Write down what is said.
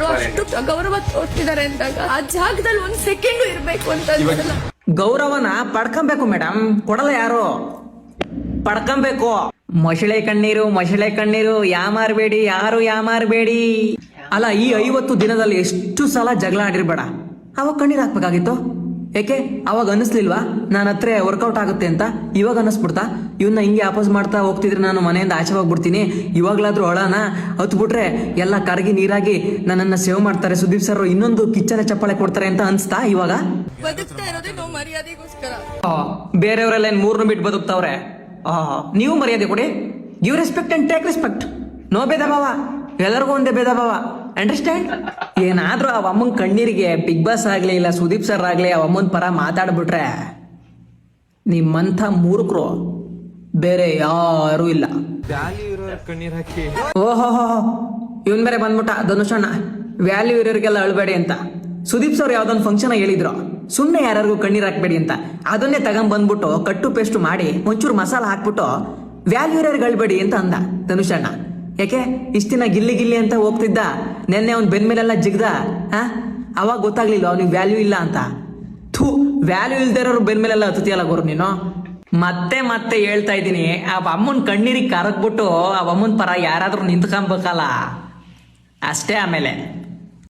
ಅವರು ಅಷ್ಟು ಗೌರವ ತೋರ್ತಿದ್ದಾರೆ ಅಂದಾಗ ಆ ಜಾಗದಲ್ಲಿ ಒಂದ್ ಸೆಕೆಂಡ್ ಇರ್ಬೇಕು ಅಂತ ಅನ್ಸಲ್ಲ. ಗೌರವನ ಪಡ್ಕೊಬೇಕು ಮೇಡಮ್, ಕೊಡಲ್ಲ ಯಾರು, ಪಡ್ಕೊಬೇಕು. ಮೊಸಳೆ ಕಣ್ಣೀರು ಯಾಮಾರ್ಬೇಡಿ, ಯಾರು ಯಾಮಾರ್ಬೇಡಿ. ಅಲ್ಲ, ಈ 50 ದಿನದಲ್ಲಿ ಎಷ್ಟು ಸಲ ಜಗಳ ಆಡಿರ್ಬೇಡ, ಅವಾಗ ಕಣ್ಣೀರ್ ಹಾಕ್ಬೇಕಾಗಿತ್ತು. ಯಾಕೆ ಅವಾಗ ಅನಿಸ್ಲಿಲ್ವಾ ನನ್ನ ಹತ್ರ ವರ್ಕೌಟ್ ಆಗುತ್ತೆ ಅಂತ? ಇವಾಗ ಅನಿಸ್ಬಿಡ್ತಾ ಇವನ್ನ ಹಿಂಗೆ ಆಪೋಸ್ ಮಾಡ್ತಾ ಹೋಗ್ತಿದ್ರೆ ನಾನು ಮನೆಯಿಂದ ಆಚೆ ಹೋಗ್ಬಿಡ್ತೀನಿ, ಇವಾಗ್ಲಾದ್ರೂ ಅಳನ ಹತ್ಬಿಟ್ರೆ ಎಲ್ಲ ಕರಗಿ ನೀರಾಗಿ ನನ್ನನ್ನ ಸೇವ್ ಮಾಡ್ತಾರೆ, ಸುದೀಪ್ ಸರ್ ಇನ್ನೊಂದು ಕಿಚ್ಚನೆ ಚಪ್ಪಾಳೆ ಕೊಡ್ತಾರೆ ಅಂತ ಅನ್ಸ್ತಾ? ಇವಾಗ ಬದುಕ್ತಾ ಇರೋದೇ ನಾವು ಮರ್ಯಾದೆಗೋಸ್ಕರ. ಬೇರೆಯವರೆಲ್ಲ ಏನ್ 3 ಬಿಟ್ಟು ಬದುಕ್ತಾವ್ರೆ, ನೀವು ಮರ್ಯಾದೆ ಕೊಡಿ. Give respect and take respect. No ಭೇದ ಭಾವ, ಎಲ್ಲರಿಗೂ ಒಂದೇ ಭೇದ ಭಾವ. ಅಂಡರ್ಸ್ಟ್ಯಾಂಡ್? ಏನಾದ್ರೂ ಆ ಅಮ್ಮನ್ ಕಣ್ಣೀರಿಗೆ ಬಿಗ್ ಬಾಸ್ ಆಗ್ಲಿ ಇಲ್ಲ ಸುದೀಪ್ ಸರ್ ಆಗ್ಲಿ ಆ ಅಮ್ಮನ್ ಪರ ಮಾತಾಡ್ಬಿಟ್ರೆ ನಿಮ್ಮಂಥ ಮೂರ್ಖರು ಬೇರೆ ಯಾರು ಇಲ್ಲ. ಓಹೋ, ಇವನ್ ಬೇರೆ ಬಂದ್ಬಿಟ್ಟ ಧನುಷಣ್ಣ, ವ್ಯಾಲ್ಯೂ ಇರೋರಿಗೆಲ್ಲ ಅಳ್ಬೇಡಿ ಅಂತ. ಸುದೀಪ್ ಸರ್ ಯಾವ್ದೊಂದು ಫಂಕ್ಷನ್ ಹೇಳಿದ್ರು, ಸುಮ್ಮನೆ ಯಾರಿಗೂ ಕಣ್ಣೀರ್ ಹಾಕ್ಬೇಡಿ ಅಂತ. ಅದನ್ನೇ ತಗೊಂಡ್ಬಂದ್ಬಿಟ್ಟು ಕಟ್ಟು ಪೇಸ್ಟ್ ಮಾಡಿ ಒಂಚೂರು ಮಸಾಲ ಹಾಕ್ಬಿಟ್ಟು ವ್ಯಾಲ್ಯೂ ಇರೋರಿಗೆ ಅಳ್ಬೇಡಿ ಅಂತ ಅಂದ ಧನುಷಣ್ಣ. ಯಾಕೆ ಇಷ್ಟ ದಿನ ಗಿಲ್ಲಿ ಅಂತ ಹೋಗ್ತಿದ್ದ, ನೆನ್ನೆ ಅವ್ನ ಬೆನ್ಮೇಲೆಲ್ಲ ಜಿಗ್ದ. ಅವಾಗ ಗೊತ್ತಾಗ್ಲಿಲ್ಲ ಅವ್ನಿಗೆ ವ್ಯಾಲ್ಯೂ ಇಲ್ಲ ಅಂತ. ಥೂ, ವ್ಯಾಲ್ಯೂ ಇಲ್ದೇ ಇರೋರು ಬೆನ್ಮೇಲೆಲ್ಲ ಹತ್ತತಿಯಲ್ಲ ಗುರು ನೀನು. ಮತ್ತೆ ಹೇಳ್ತಾ ಇದ್ದೀನಿ, ಆ ಅಮ್ಮನ್ ಕಣ್ಣೀರಿಗೆ ಕರಗ್ಬಿಟ್ಟು ಆ ಅಮ್ಮನ್ ಪರ ಯಾರಾದ್ರೂ ನಿಂತ್ಕೊಂಬೇಕಲ್ಲ, ಅಷ್ಟೇ. ಆಮೇಲೆ